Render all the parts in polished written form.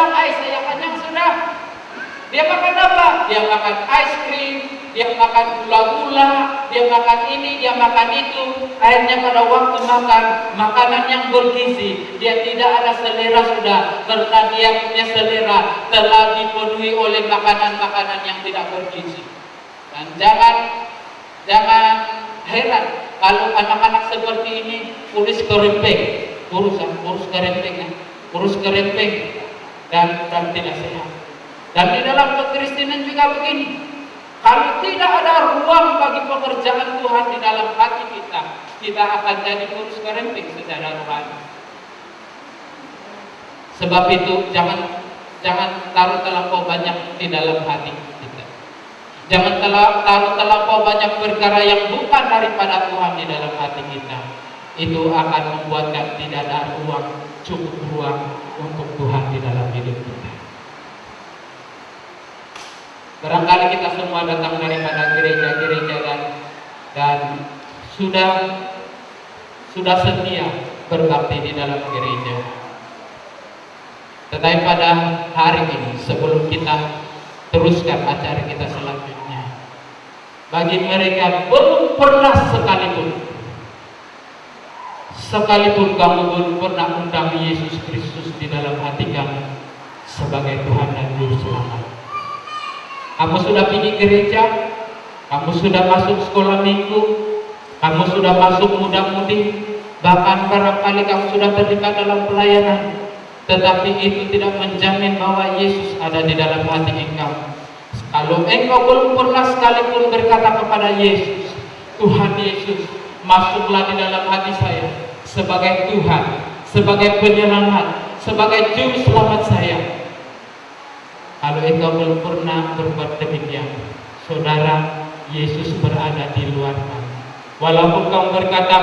bilang, saya kenyang sudah. Dia makan apa? Dia makan ice cream, dia makan gula-gula, dia makan ini, dia makan itu. Akhirnya pada waktu makan makanan yang bergizi, dia tidak ada selera sudah, karena dia punya selera telah dipenuhi oleh makanan-makanan yang tidak bergizi. Dan jangan heran kalau anak-anak seperti ini kurus kerempeng dan tidak sehat. Dan di dalam kekristenan juga begini. Kalau tidak ada ruang bagi pekerjaan Tuhan di dalam hati kita, kita akan jadi kurus kerempeng secara rohani. Sebab itu jangan taruh terlampau banyak di dalam hati kita. Jangan taruh terlampau banyak perkara yang bukan daripada Tuhan di dalam hati kita. Itu akan membuatkan tidak ada cukup ruang untuk Tuhan di dalam hidup kita. Barangkali kita semua datang daripada gereja-gereja dan sudah setia berbakti di dalam gereja. Tetapi pada hari ini, sebelum kita teruskan acara kita selanjutnya, bagi mereka belum pernah sekalipun kamu belum pernah undang Yesus Kristus di dalam hati kamu sebagai Tuhan dan Juru Selamat. Kamu sudah pergi gereja, kamu sudah masuk sekolah minggu, kamu sudah masuk muda-mudi, bahkan barangkali kamu sudah terlibat dalam pelayanan, tetapi itu tidak menjamin bahwa Yesus ada di dalam hati engkau. Kalau engkau belum pernah sekalipun berkata kepada Yesus, Tuhan Yesus, masuklah di dalam hati saya sebagai Tuhan, sebagai penyelamat, sebagai Juru Selamat saya. Kalau engkau belum pernah berbuat demikian, saudara, Yesus berada di luar kamu. Walaupun kamu berkata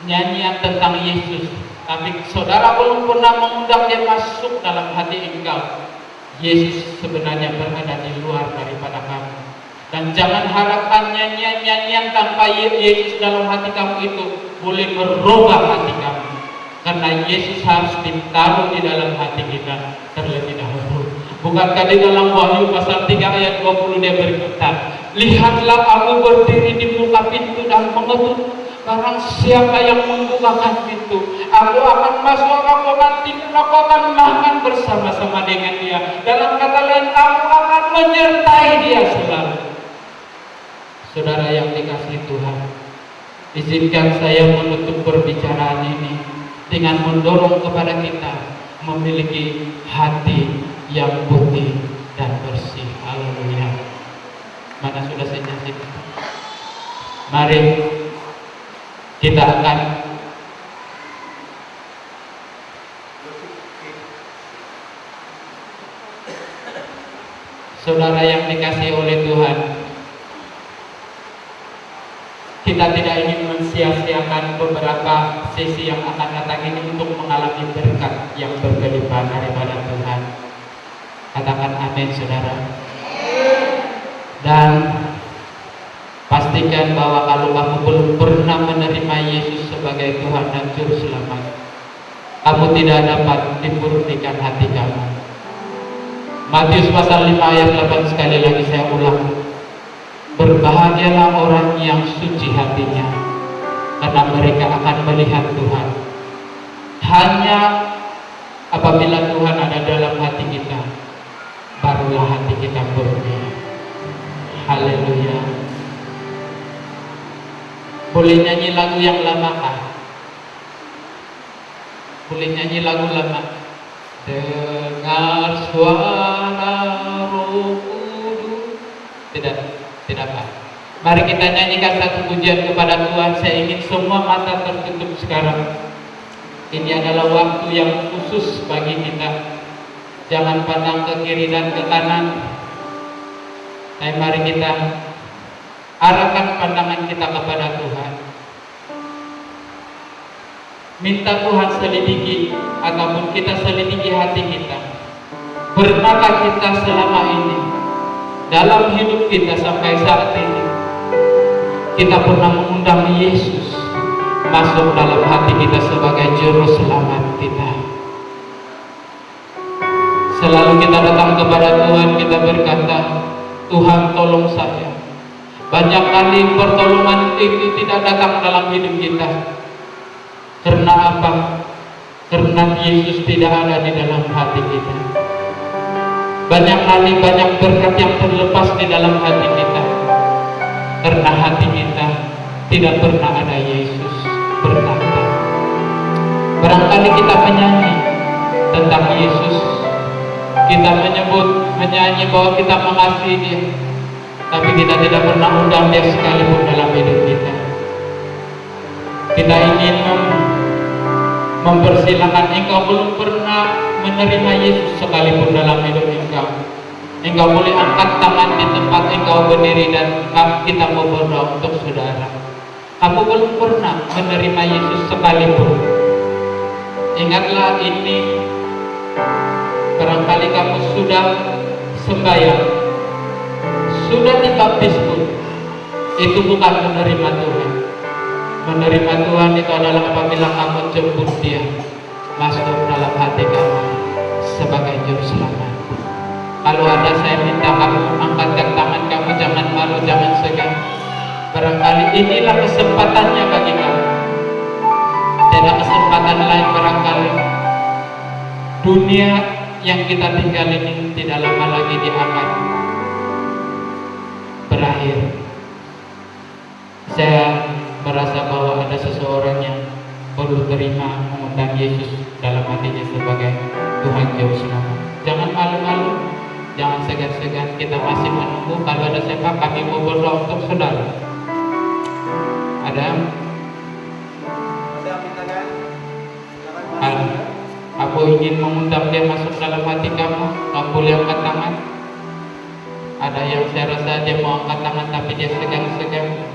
nyanyian tentang Yesus, tapi saudara belum pernah mengundang dia masuk dalam hati engkau. Yesus sebenarnya berada di luar daripada kamu. Dan jangan harapkan nyanyian-nyanyian tanpa Yesus dalam hati kamu itu boleh merubah hati kamu. Karena Yesus harus ditaruh di dalam hati kita terlebih dahulu. Bukankah di dalam Wahyu pasal 3 ayat 20 dia berkata, lihatlah aku berdiri di muka pintu dan mengetuk. Barang siapa yang membukakan pintu, aku akan masuk, aku akan makan bersama-sama dengan dia. Dalam kata lain, aku akan menyertai dia selalu. Saudara yang dikasihi Tuhan, izinkan saya menutup perbicaraan ini dengan mendorong kepada kita memiliki hati yang putih dan bersih. Haleluya. Mana sudah senjata? Mari kita akan saudara yang dikasihi oleh Tuhan, kita tidak ingin mensia-siakan beberapa sesi yang akan datang ini untuk mengalami berkat yang berkelimpahan daripada Tuhan. Katakan amin, saudara. Dan pastikan bahwa kalau kamu belum pernah menerima Yesus sebagai Tuhan dan Juru Selamat, kamu tidak dapat dipurnikan hati kamu. Matius pasal 5 ayat 8 sekali lagi saya ulang. Berbahagialah orang yang suci hatinya, karena mereka akan melihat Tuhan. Hanya apabila Tuhan ada dalam hati kita, barulah hati kita murni. Haleluya. Boleh nyanyi lagu yang lama kah? Boleh nyanyi lagu lama. Dengar suara Roh Kudus. Tidak Pak. Mari kita nyanyikan satu pujian kepada Tuhan. Saya ingin semua mata tertutup sekarang. Ini adalah waktu yang khusus bagi kita. Jangan pandang ke kiri dan ke kanan. Tapi mari kita arahkan pandangan kita kepada Tuhan. Minta Tuhan selidiki, ataupun kita selidiki hati kita. Pernahkah kita selama ini dalam hidup kita sampai saat ini kita pernah mengundang Yesus masuk dalam hati kita sebagai Juru Selamat kita? Selalu kita datang kepada Tuhan, kita berkata, Tuhan tolong saya. Banyak kali pertolongan itu tidak datang dalam hidup kita. Karena apa? Karena Yesus tidak ada di dalam hati kita. Banyak kali banyak berkat yang terlepas di dalam hati kita. Karena hati kita tidak pernah ada Yesus bertata. Barangkali kita menyanyi tentang Yesus, kita menyanyi bahwa kita mengasihi Dia, tapi kita tidak pernah undang Dia sekalipun dalam hidup kita. Kita ingin mempersilahkan engkau belum pernah menerima Yesus sekalipun dalam hidup engkau. Engkau boleh angkat tangan di tempat engkau berdiri dan kita mau berdoa untuk saudara. Kamu belum pernah menerima Yesus sekalipun. Ingatlah ini, barangkali kamu sudah sembahyang, sudah dibaptis pun, itu bukan menerima Tuhan. Menerima Tuhan itu adalah apabila kamu jemput Dia masuk dalam hati kamu sebagai juru selamat. Kalau ada, saya minta kamu angkatkan tangan kamu, jangan malu, jangan segan. Barangkali inilah kesempatannya bagi kamu. Tidak kesempatan lain barangkali. Dunia yang kita tinggal ini tidak lama lagi dia akan berakhir. Saya merasa bahwa ada seseorang yang perlu terima mengundang Yesus dalam hatinya sebagai Tuhan Juru Selamat. Jangan malu-malu, jangan segan-segan, kita masih menunggu. Kalau ada siapa, kami mau berdoa untuk saudara. Ada? Aku ingin mengundang Dia masuk dalam hati kamu. Kamu boleh angkat tangan. Ada yang saya rasa dia mau angkat tangan tapi dia segan-segan.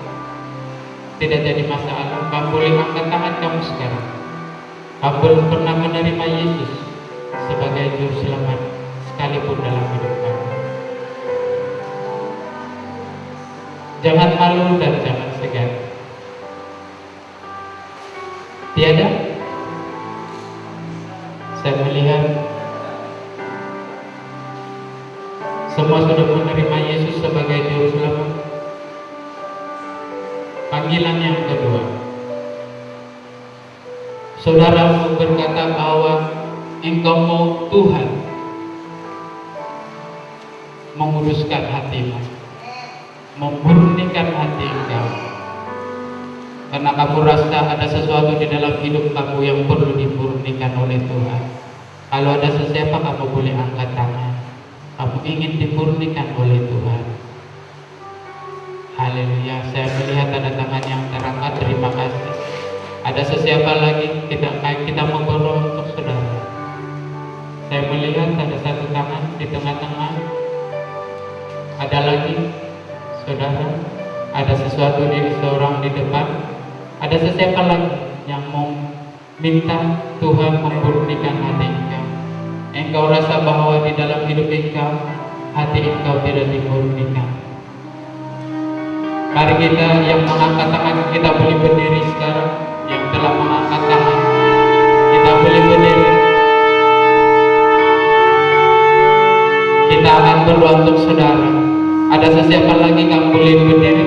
Tidak jadi masalah. Kamu boleh angkat tangan kamu sekarang. Kamu belum pernah menerima Yesus sebagai juru selamat sekalipun dalam hidup kamu. Jangan malu dan jangan segan. Tiada? Saya melihat semua sudah menerima Yesus sebagai juru selamat. Panggilan yang kedua, saudara berkata bahwa engkau mau Tuhan menguduskan hatimu, memurnikan hati engkau, karena kamu rasa ada sesuatu di dalam hidup kamu yang perlu dimurnikan oleh Tuhan. Kalau ada sesiapa, kamu boleh angkat tangan. Kamu ingin dimurnikan oleh Tuhan. Haleluya. Saya melihat ada tangan yang terangkat. Terima kasih. Ada sesiapa lagi? Kita mau berdoa untuk saudara. Saya melihat ada satu tangan di tengah-tengah. Ada lagi, saudara. Ada sesuatu di seorang di depan. Ada sesiapa lagi yang mau minta Tuhan memurnikan hati engkau? Engkau rasa bahwa di dalam hidup engkau, hati engkau tidak dimurnikan. Mari kita yang mengangkat tangan, kita boleh berdiri sekarang. Yang telah mengangkat tangan, kita boleh berdiri. Kita akan berdoa untuk saudara. Ada sesiapa lagi kamu boleh berdiri?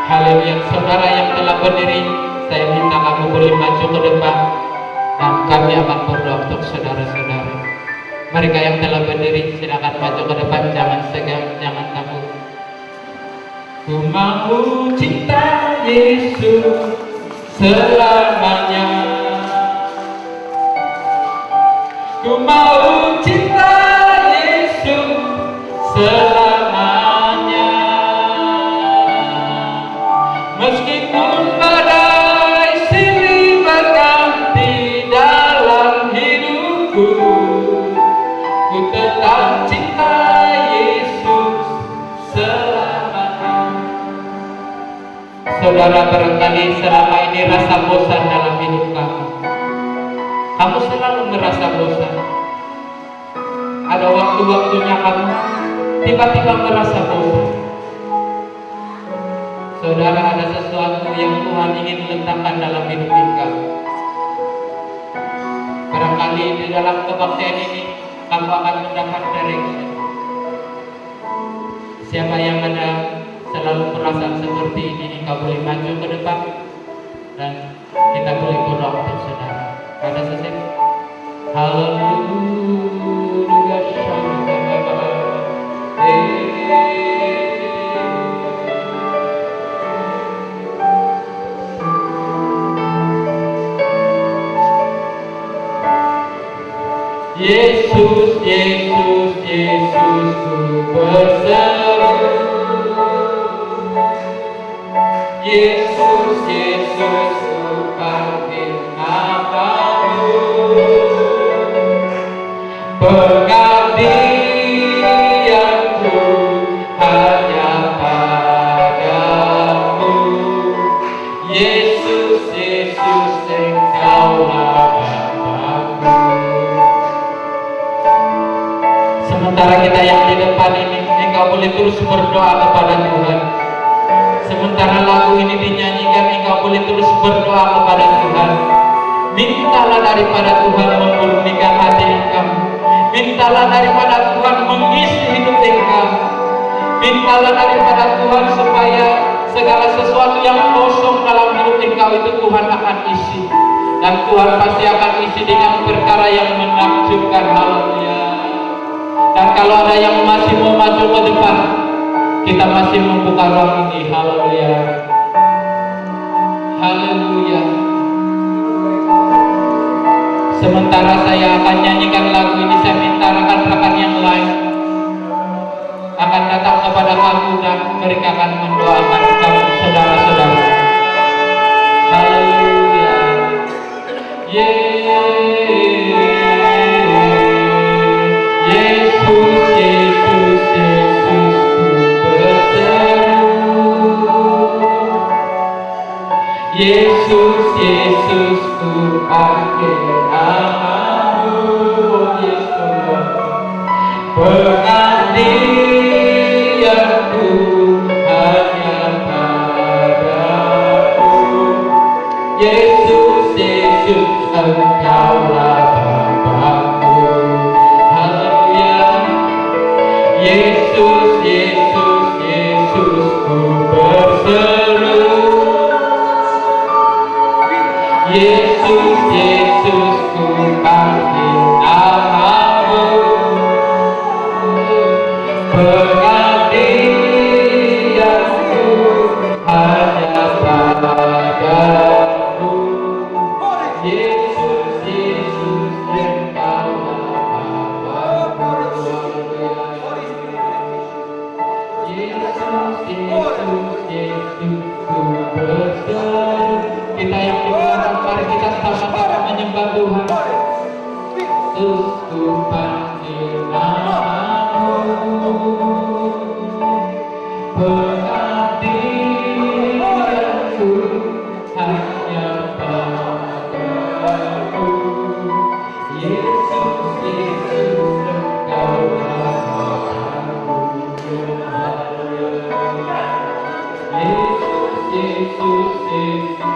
Haleluya. Saudara yang telah berdiri, saya minta kamu boleh maju ke depan dan kami akan berdoa untuk saudara-saudara. Mereka yang telah berdiri, silakan maju ke depan, jangan segan, jangan takut. Ku mau cinta Yesus selamanya. Ku mau cinta Yesus selamanya. Meskipun badai silih berganti dalam hidupku, ku tetap cinta Yesus selamanya. Saudara, barangkali selama ini rasa bosan dalam hidup kamu. Kamu selalu merasa bosan. ada waktu-waktunya kamu tiba-tiba merasa bosan. Saudara, ada sesuatu yang Tuhan ingin letakkan dalam hidup engkau. Barangkali di dalam kebaktian ini kamu akan mendapat direction. Siapa yang ada selalu perasaan seperti ini, engkau boleh maju ke depan dan kita boleh berdoa untuk saudara. Ada sesek. Haleluya, Yesus, Yesus, Yesus, ku berseru. Yesus, Yesus, ku panggil namamu. Pengabdianku hanya padamu. Yesus, Yesus, Engkaulah Bapa. Sementara kita yang di depan ini, engkau boleh terus berdoa kepada Tuhan. Sementara lagu ini dinyanyikan, engkau boleh terus berdoa kepada Tuhan. Mintalah daripada Tuhan memurnikan hati engkau. Mintalah daripada Tuhan mengisi hidup engkau. Mintalah daripada Tuhan supaya segala sesuatu yang kosong dalam hidup engkau itu Tuhan akan isi. Dan Tuhan pasti akan isi dengan perkara yang menakjubkan. Haleluya. Dan kalau ada yang masih mau maju ke depan, kita masih membuka ruang ini. Haleluya. Haleluya. Sementara saya akan nyanyikan lagu ini, saya minta rekan-rekan yang lain akan datang kepada kamu dan mereka akan mendoakan kamu, saudara-saudara. Haleluya. Yesus, Yesus, Yesus, ku berseru. Yesus, Yesus, ku panggil namamu. Yesus, pengabdianku hanya padamu. Yesus, Yesus, Engkaulah Bapa-Ku. Haleluya. Yesus, Yesus, Yesus, ku berseru. Yesus, Yesus, ku panggil namamu. Pengabdianku hanya padamu. Yesus, Yesus, Engkaulah Bapa-Ku. Yesus, Yesus, Yesus, ku berseru. Kita yang di belakang, mari kita sama-sama menyembah Tuhan. Terus ku panggil namamu. Pengabdianku hanya padamu. Yesus, Yesus, Engkaulah Bapa-Ku. Yesus, Yesus, Yesus,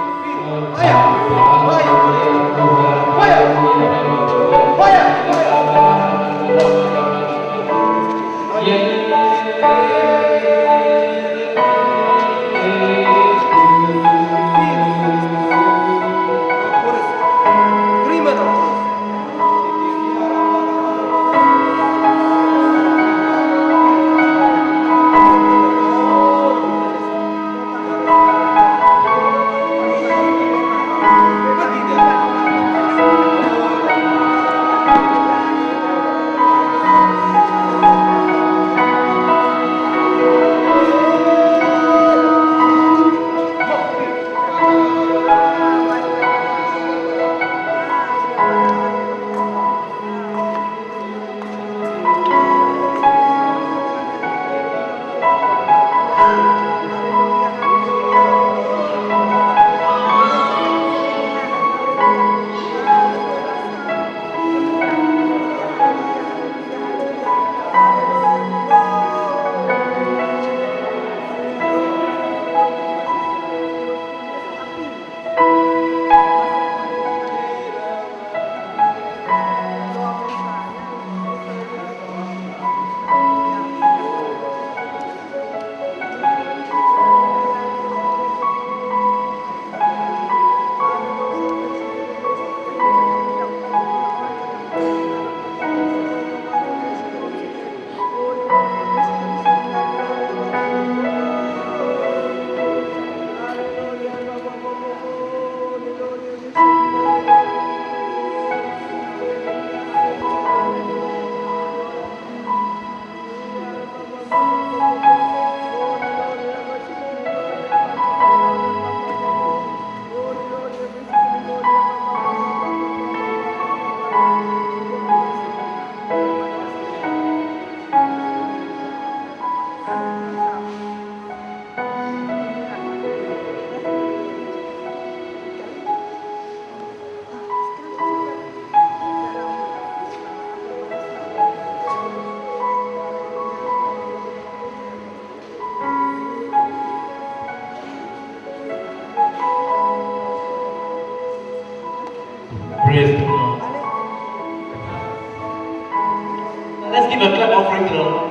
offering to the Lord.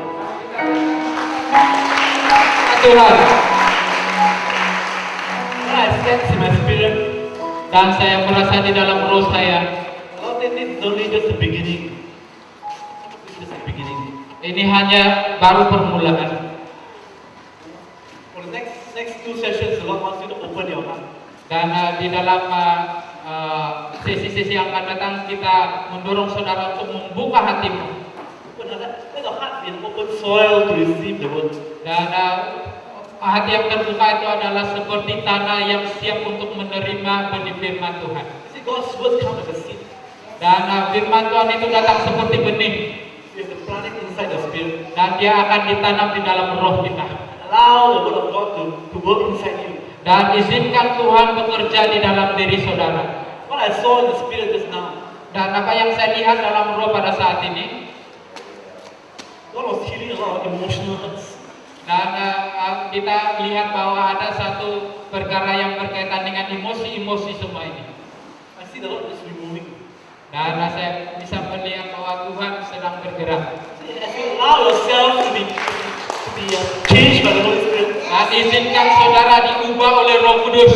Tuhan, When I sense in my spirit, dan saya merasa di dalam roh saya, Lord, this is only just the beginning. This is just the beginning. ini hanya baru permulaan. For the next two sessions, the Lord wants you to open your heart. Dan di dalam sesi-sesi yang akan datang, kita mendorong saudara untuk membuka hatimu. Let the heart be an open soil to receive the word. Dan hati yang terbuka itu adalah seperti tanah yang siap untuk menerima benih firman Tuhan. You see, God's word comes as a seed. Dan firman Tuhan itu datang seperti benih. You have to plant it inside the spirit. Dan dia akan ditanam di dalam roh kita. Allow the word of God to work inside you. Dan izinkan Tuhan bekerja di dalam diri saudara. What I saw in the spirit just now, Dan apa yang saya lihat dalam roh pada saat ini, God was healing a lot of emotional hurts. dan kita lihat bahwa ada satu perkara yang berkaitan dengan emosi-emosi semua ini. I see the Lord is removing. Dan saya bisa melihat bahwa Tuhan sedang bergerak. See, as you allow yourself to be changed by the Holy Spirit, Dan izinkan saudara diubah oleh Roh Kudus.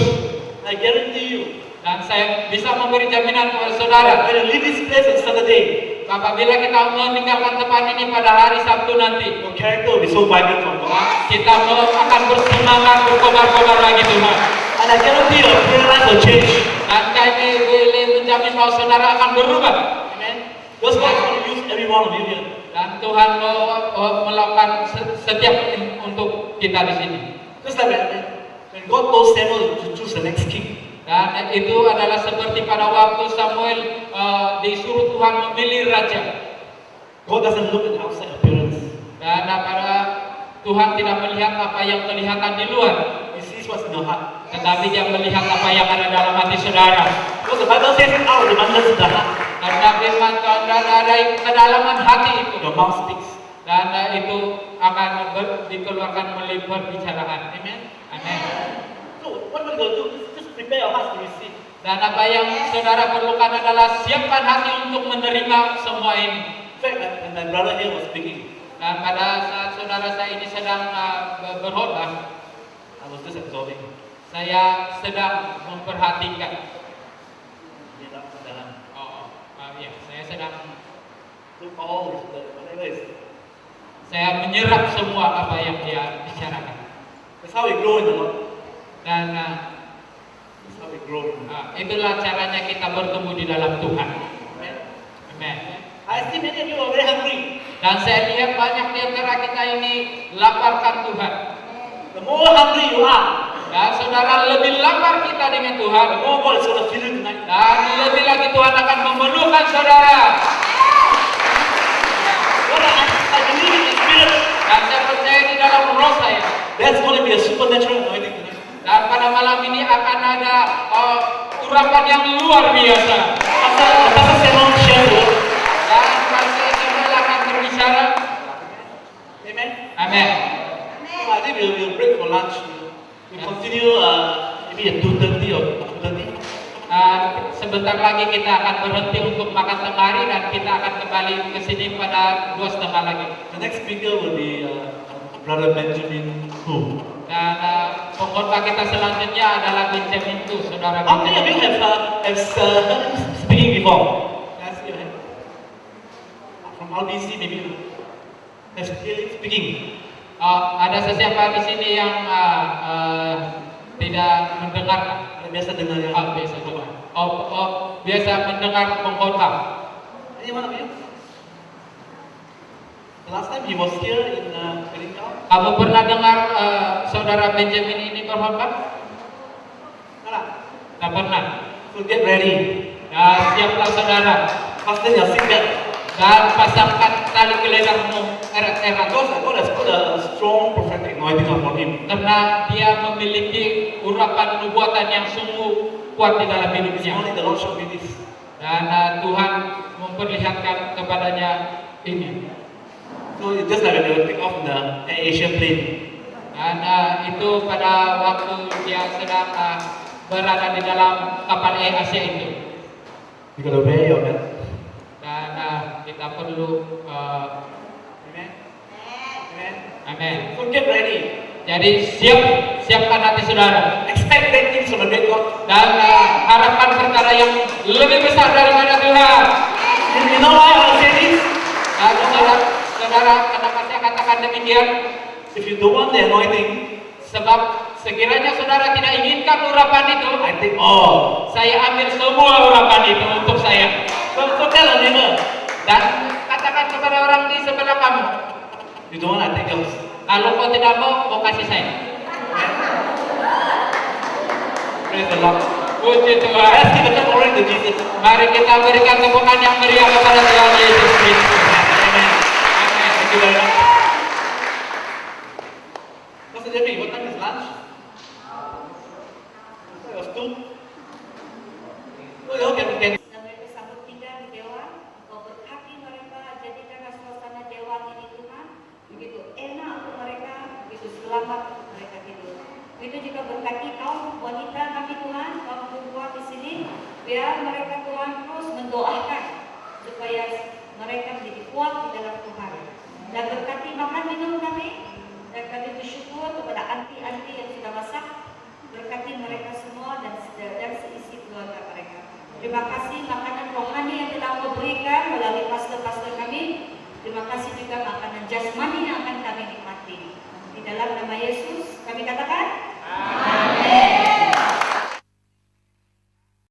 I guarantee you, Dan saya bisa memberi jaminan kepada saudara, when you leave this place on Saturday, apabila kita meninggalkan tempat ini pada hari Sabtu nanti, your character will be so vibrant from God. kita akan bersemangat, berkobar-kobar lagi Tuhan. And I guarantee your prayer life will change. Dan kami boleh menjamin bahwa saudara akan berubah. Amen. Because God is going to use every one of you here. Dan Tuhan mau melakukan setiap untuk kita di sini. Just like when God told Samuel to choose the next king. Dan itu adalah seperti pada waktu Samuel disuruh Tuhan memilih raja. God doesn't look at the outside appearance. Dan pada Tuhan tidak melihat apa yang kelihatan di luar, He sees what's in your heart. tetapi Dia melihat apa yang ada dalam hati saudara. Because the Bible says, out of the abundance of the heart, Karena firman Tuhan dari kedalaman hati itu, your mouth speaks. dan itu akan dikeluarkan melalui perbicaraan. Amen. Amin. So what we're going to do is just prepare your hearts to receive. Dan apa yang saudara perlukan adalah siapkan hati untuk menerima semua ini. In fact, when my brother here was speaking, Dan pada saat saudara saya ini sedang berkhotbah, I was just absorbing. saya sedang memperhatikan. Ya, saya sedang Look all this, whatever is. saya menyerap semua apa yang dia bicarakan. That's how we grow in the Lord. Dan That's how we grow. itulah caranya kita bertumbuh di dalam Tuhan. Amen. Amin. I see many of you are very hungry. Dan saya lihat banyak di antara kita ini laparkan Tuhan. The more hungry you are, Dan saudara, lebih lapar kita dengan Tuhan, the more God is going to fill you tonight. dan lebih lagi Tuhan akan memenuhkan saudara. What I believe in the Spirit, Dan saya percaya di dalam roh saya. there's going to be a supernatural anointing tonight. Dan pada malam ini akan ada urapan yang luar biasa. Pastor Samuel share the word. Dan Pastor Samuel akan berbicara. Amen. Amin. So I think we'll break for lunch. We'll continue maybe at 2:30 or 2:30. Sebentar lagi kita akan berhenti untuk makan tengah hari dan kita akan kembali ke sini pada 2:30 lagi. The next speaker will be Brother Benjamin Hu. Dan pengkhotbah kita selanjutnya adalah Benjamin Tu, saudara How many of you Benjamin. have heard him speaking before? Can I see your hand? From RBC maybe has heard him speaking. Ada sesiapa di sini yang tidak mendengar? Ada biasa dengar ya? Biasa dengar. Biasa mendengar pengkhotbah. Anyone of you? The last time he was here in Beringkau? Kamu pernah dengar saudara Benjamin ini berkhotbah? Nah, Tak pernah. so get ready. Siaplah saudara. Fasten your seatbelt. Dan pasangkan tali geledangmu erat-erat. God has put a strong prophetic anointing upon him. Karena dia memiliki urapan nubuatan yang sungguh kuat di dalam This hidupnya. morning the Lord showed me this. Dan Tuhan memperlihatkan kepadanya ini. So it's just like when they were take off in the Asian plane. Dan itu pada waktu dia sedang berada di dalam kapal Air Asia itu. You gotta wear your belt. Dan kita perlu Amen. Amin. So get ready. Jadi siapkan hati saudara. Expect great things from the great God. Dan harapkan perkara yang lebih besar daripada Tuhan. You know why I want to say this? Dan saudara, kenapa saya katakan demikian? If you don't want the anointing, Sebab sekiranya saudara tidak inginkan urapan itu, I take all. saya ambil semua urapan itu untuk saya. So tell a neighbor, Dan katakan kepada orang di sebelah kamu, you don't want, I take yours. kalau kau tidak mau kasih saya. Praise the Lord. Puji Tuhan. Let's give a clap offering to Jesus. Mari kita berikan tepukan yang meriah kepada Tuhan Yesus Kristus. Amen. Amin. Thank you very much. Pastor Jeffrey, what time is lunch? It was 2. Oh, you can. Dan mereka sambut tinggal di Dewa, kau berkati mereka, jadikanlah suasana Dewa ini Tuhan, begitu enak untuk mereka, begitu selamat mereka hidup. Begitu juga berkati kaum wanita kami Tuhan, kaum perempuan di sini, biar mereka Tuhan terus mendoakan supaya mereka menjadi kuat di dalam Tuhan. Dan berkati makan minum kami, dan kami bersyukur kepada anti-anti yang sudah masak, berkati mereka semua dan seisi keluarga mereka. Terima kasih makanan rohani yang telah kau berikan melalui pastor-pastor kami. Terima kasih juga makanan jasmani yang akan kami nikmati. Di dalam nama Yesus kami katakan